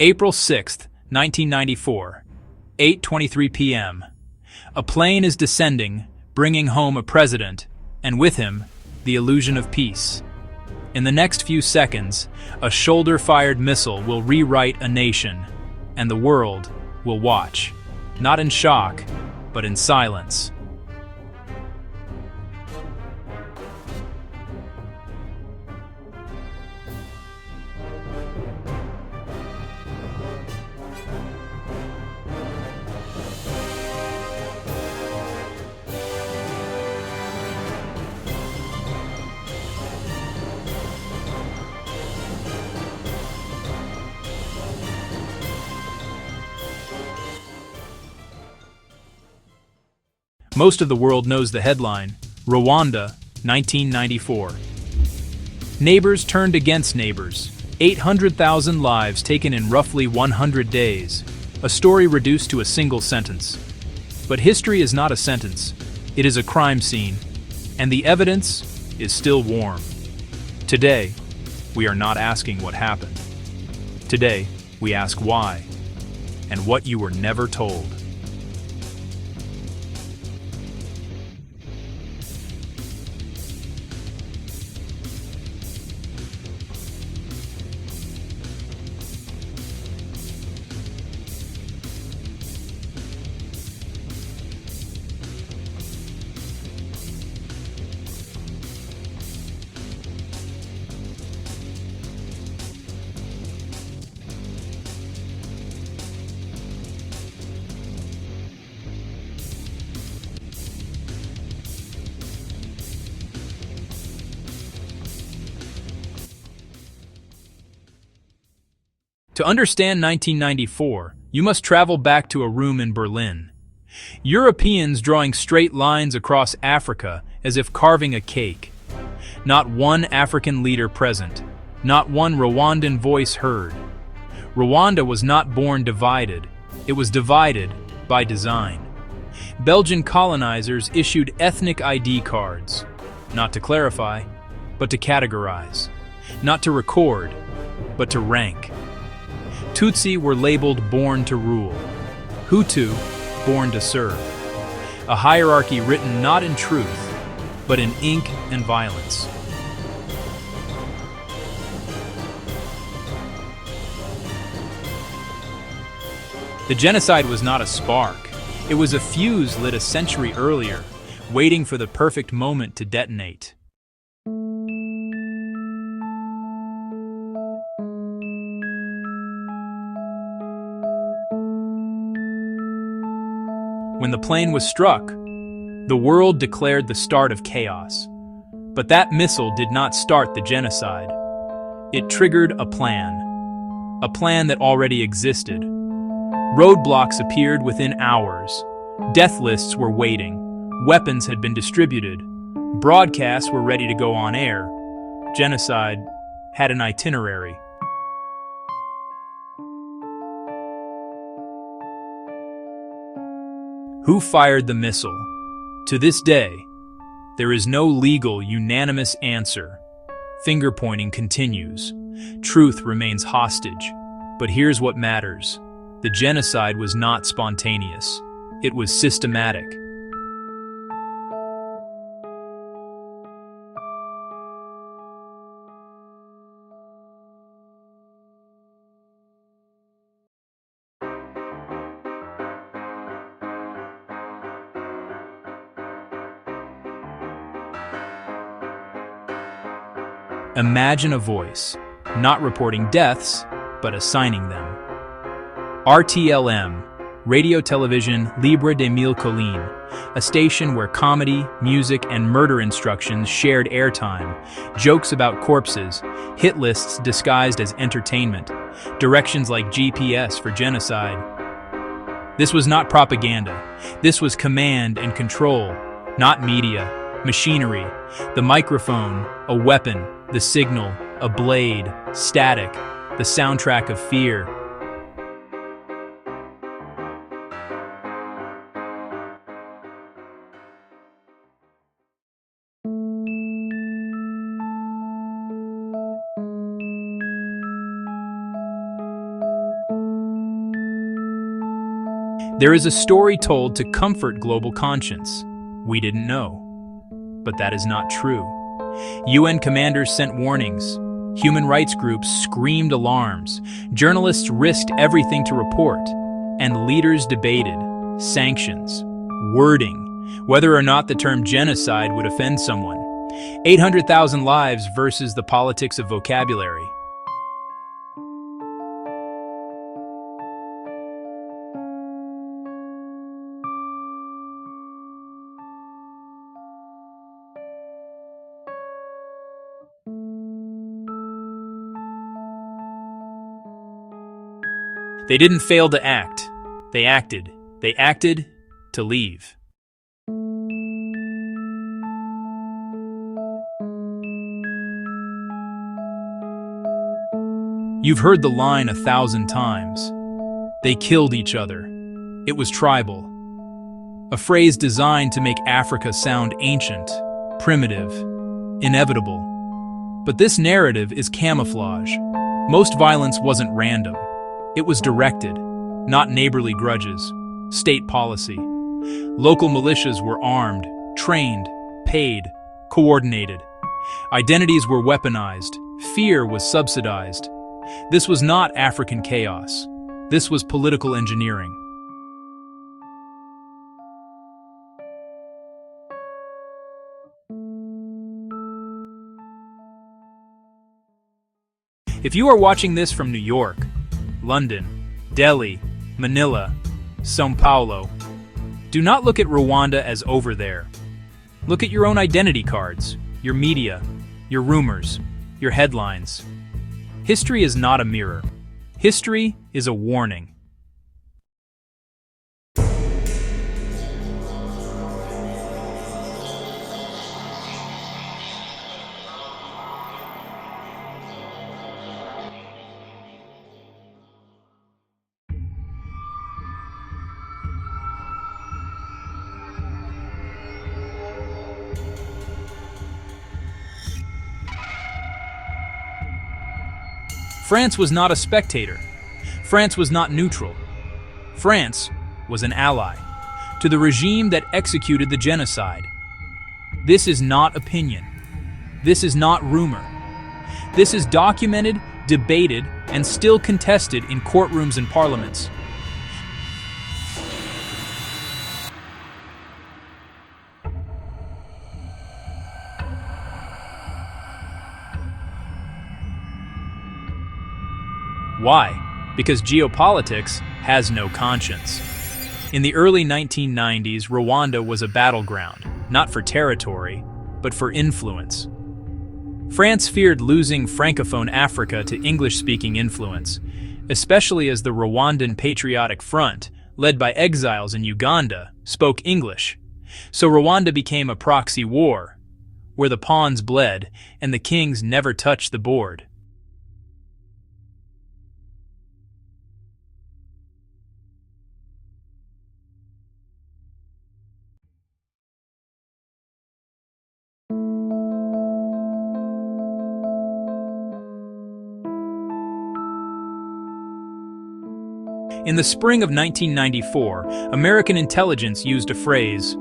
April 6, 1994, 8:23 p.m. A plane is descending, bringing home a president, and with him, the illusion of peace. In the next few seconds, a shoulder-fired missile will rewrite a nation, and the world will watch, not in shock, but in silence. Most of the world knows the headline, Rwanda, 1994. Neighbors turned against neighbors. 800,000 lives taken in roughly 100 days. A story reduced to a single sentence. But history is not a sentence. It is a crime scene. And the evidence is still warm. Today, we are not asking what happened. Today, we ask why. And what you were never told. To understand 1994, you must travel back to a room in Berlin. Europeans drawing straight lines across Africa as if carving a cake. Not one African leader present, not one Rwandan voice heard. Rwanda was not born divided, it was divided by design. Belgian colonizers issued ethnic ID cards, not to clarify, but to categorize, not to record, but to rank. Tutsi were labeled born to rule, Hutu born to serve. A hierarchy written not in truth, but in ink and violence. The genocide was not a spark. It was a fuse lit a century earlier, waiting for the perfect moment to detonate. When the plane was struck, the world declared the start of chaos. But that missile did not start the genocide. It triggered a plan that already existed. Roadblocks appeared within hours. Death lists were waiting. Weapons had been distributed. Broadcasts were ready to go on air. Genocide had an itinerary. Who fired the missile? To this day, there is no legal, unanimous answer. Finger-pointing continues. Truth remains hostage. But here's what matters. The genocide was not spontaneous. It was systematic. Imagine a voice, not reporting deaths, but assigning them. RTLM, Radio Television Libre de Mille Collines, a station where comedy, music, and murder instructions shared airtime, jokes about corpses, hit lists disguised as entertainment, directions like GPS for genocide. This was not propaganda. This was command and control, not media, machinery, the microphone, a weapon, the signal, a blade, static, the soundtrack of fear. There is a story told to comfort global conscience. We didn't know. But that is not true. UN commanders sent warnings. Human rights groups screamed alarms. Journalists risked everything to report. And leaders debated sanctions, wording, whether or not the term genocide would offend someone. 800,000 lives versus the politics of vocabulary. They didn't fail to act. They acted. They acted to leave. You've heard the line 1,000 times. They killed each other. It was tribal. A phrase designed to make Africa sound ancient, primitive, inevitable. But this narrative is camouflage. Most violence wasn't random. It was directed, not neighborly grudges, state policy. Local militias were armed, trained, paid, coordinated. Identities were weaponized. Fear was subsidized. This was not African chaos. This was political engineering. If you are watching this from New York, London, Delhi, Manila, São Paulo, do not look at Rwanda as over there. Look at your own identity cards, your media, your rumors, your headlines. History is not a mirror. History is a warning. France was not a spectator. France was not neutral. France was an ally to the regime that executed the genocide. This is not opinion. This is not rumor. This is documented, debated, and still contested in courtrooms and parliaments. Why? Because geopolitics has no conscience. In the early 1990s, Rwanda was a battleground, not for territory, but for influence. France feared losing Francophone Africa to English-speaking influence, especially as the Rwandan Patriotic Front, led by exiles in Uganda, spoke English. So Rwanda became a proxy war, where the pawns bled and the kings never touched the board. In the spring of 1994, American intelligence used a phrase,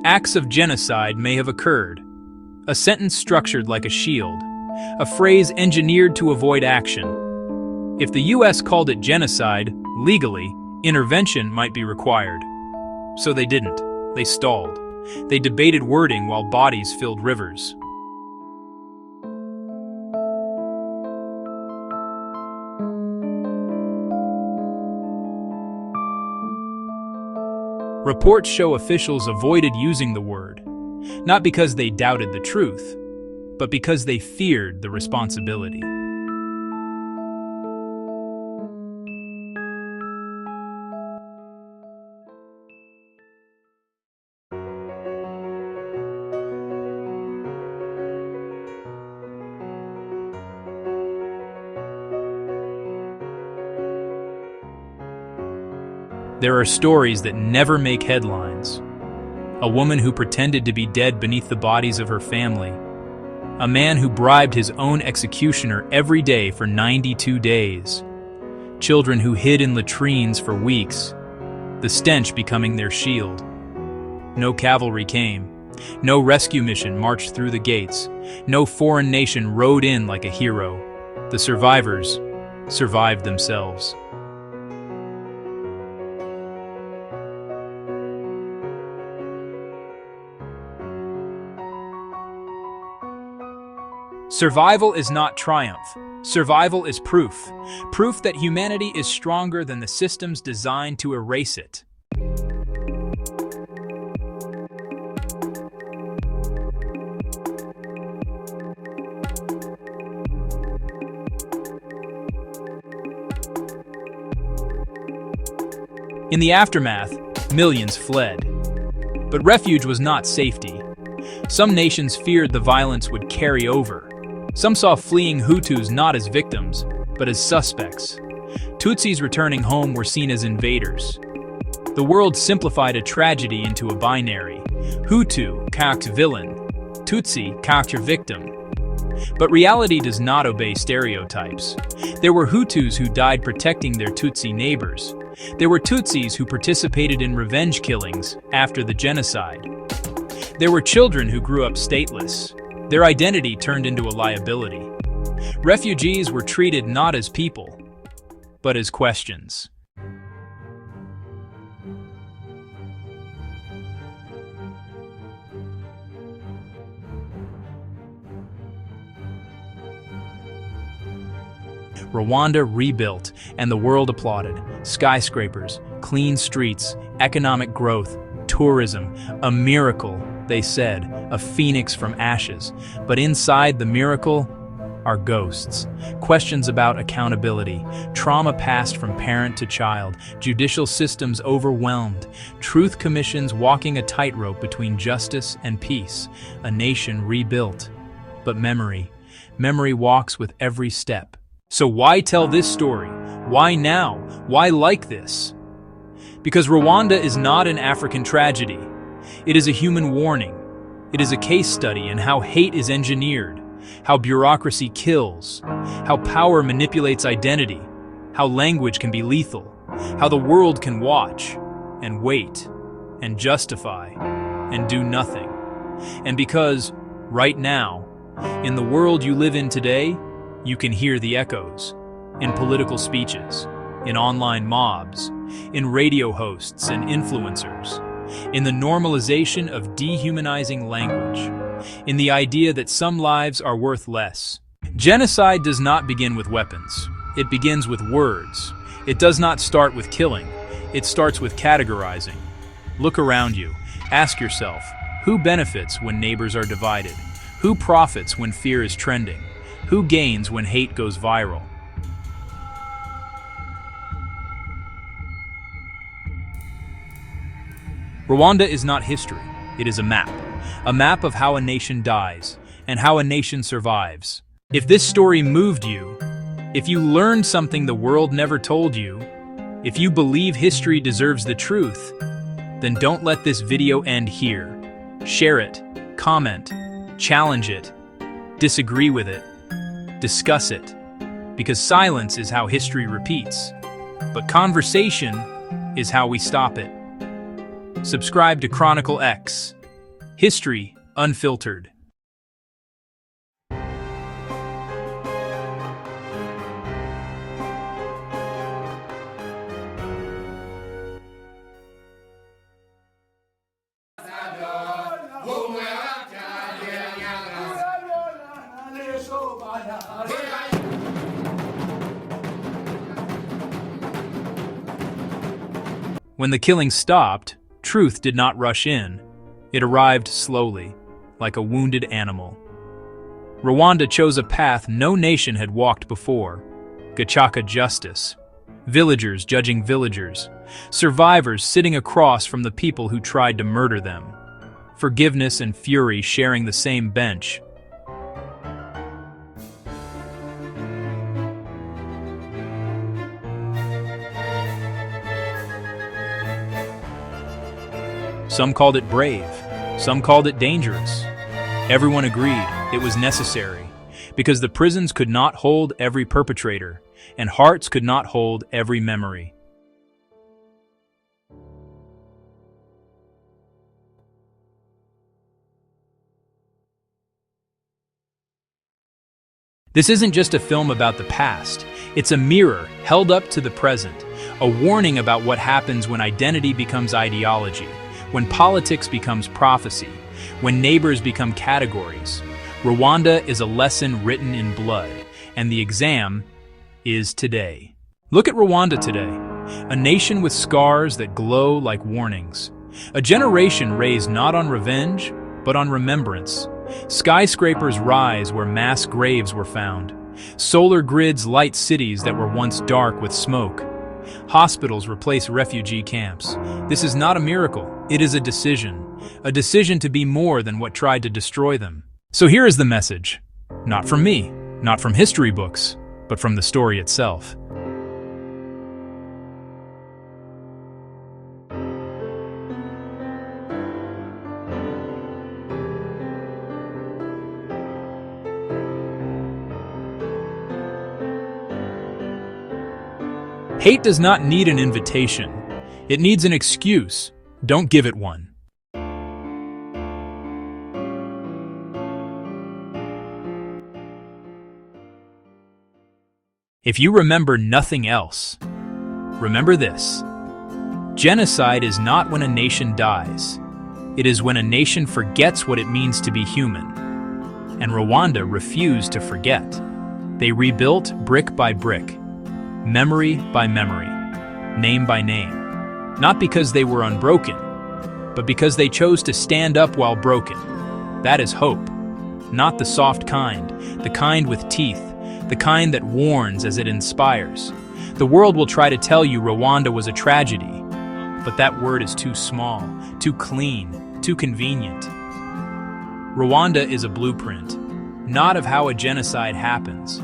"Acts of genocide may have occurred," a sentence structured like a shield, a phrase engineered to avoid action. If the US called it genocide, legally, intervention might be required. So they didn't. They stalled. They debated wording while bodies filled rivers. Reports show officials avoided using the word, not because they doubted the truth, but because they feared the responsibility. There are stories that never make headlines. A woman who pretended to be dead beneath the bodies of her family. A man who bribed his own executioner every day for 92 days. Children who hid in latrines for weeks. the stench becoming their shield. No cavalry came. No rescue mission marched through the gates. No foreign nation rode in like a hero. The survivors survived themselves. Survival is not triumph. Survival is proof. Proof that humanity is stronger than the systems designed to erase it. In the aftermath, millions fled. But refuge was not safety. Some nations feared the violence would carry over. Some saw fleeing Hutus not as victims, but as suspects. Tutsis returning home were seen as invaders. The world simplified a tragedy into a binary. Hutu, character villain. Tutsi, character victim. But reality does not obey stereotypes. There were Hutus who died protecting their Tutsi neighbors. There were Tutsis who participated in revenge killings after the genocide. There were children who grew up stateless. Their identity turned into a liability. Refugees were treated not as people, but as questions. Rwanda rebuilt, and the world applauded. Skyscrapers, clean streets, economic growth, tourism, a miracle, they said, a phoenix from ashes. But inside the miracle are ghosts. Questions about accountability, trauma passed from parent to child, judicial systems overwhelmed, truth commissions walking a tightrope between justice and peace, a nation rebuilt. But memory walks with every step. So why tell this story? Why now? Why like this? Because Rwanda is not an African tragedy. It is a human warning. It is a case study in how hate is engineered, how bureaucracy kills, how power manipulates identity, how language can be lethal, how the world can watch and wait and justify and do nothing. And because, right now, in the world you live in today, you can hear the echoes in political speeches, in online mobs, in radio hosts and influencers, in the normalization of dehumanizing language, in the idea that some lives are worth less. Genocide does not begin with weapons. It begins with words. It does not start with killing. It starts with categorizing. Look around you. Ask yourself, who benefits when neighbors are divided? Who profits when fear is trending? Who gains when hate goes viral? Rwanda is not history, it is a map of how a nation dies and how a nation survives. If this story moved you, if you learned something the world never told you, if you believe history deserves the truth, then don't let this video end here. Share it, comment, challenge it, disagree with it, discuss it, because silence is how history repeats, but conversation is how we stop it. Subscribe to Chronicle X. History Unfiltered. When the killing stopped, truth did not rush in. It arrived slowly, like a wounded animal. Rwanda chose a path no nation had walked before. Gacaca justice. Villagers judging villagers. Survivors sitting across from the people who tried to murder them. Forgiveness and fury sharing the same bench. Some called it brave, some called it dangerous. Everyone agreed it was necessary, because the prisons could not hold every perpetrator, and hearts could not hold every memory. This isn't just a film about the past. It's a mirror held up to the present, a warning about what happens when identity becomes ideology, when politics becomes prophecy, when neighbors become categories. Rwanda is a lesson written in blood, and the exam is today. Look at Rwanda today, a nation with scars that glow like warnings. A generation raised not on revenge, but on remembrance. Skyscrapers rise where mass graves were found. Solar grids light cities that were once dark with smoke. Hospitals replace refugee camps. This is not a miracle, it is a decision to be more than what tried to destroy them. So here is the message. Not from me, not from history books, but from the story itself. Hate does not need an invitation. It needs an excuse. Don't give it one. If you remember nothing else, remember this. Genocide is not when a nation dies. It is when a nation forgets what it means to be human. And Rwanda refused to forget. They rebuilt brick by brick, memory by memory, name by name. Not because they were unbroken, but because they chose to stand up while broken. That is hope. Not the soft kind, the kind with teeth, the kind that warns as it inspires. The world will try to tell you Rwanda was a tragedy, but that word is too small, too clean, too convenient. Rwanda is a blueprint, not of how a genocide happens,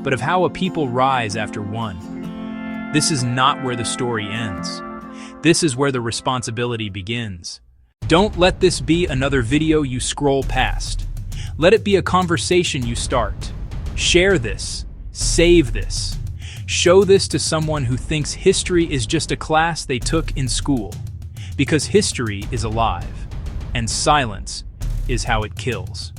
but of how a people rise after one. This is not where the story ends. This is where the responsibility begins. Don't let this be another video you scroll past. Let it be a conversation you start. Share this. Save this. Show this to someone who thinks history is just a class they took in school. Because history is alive, and silence is how it kills.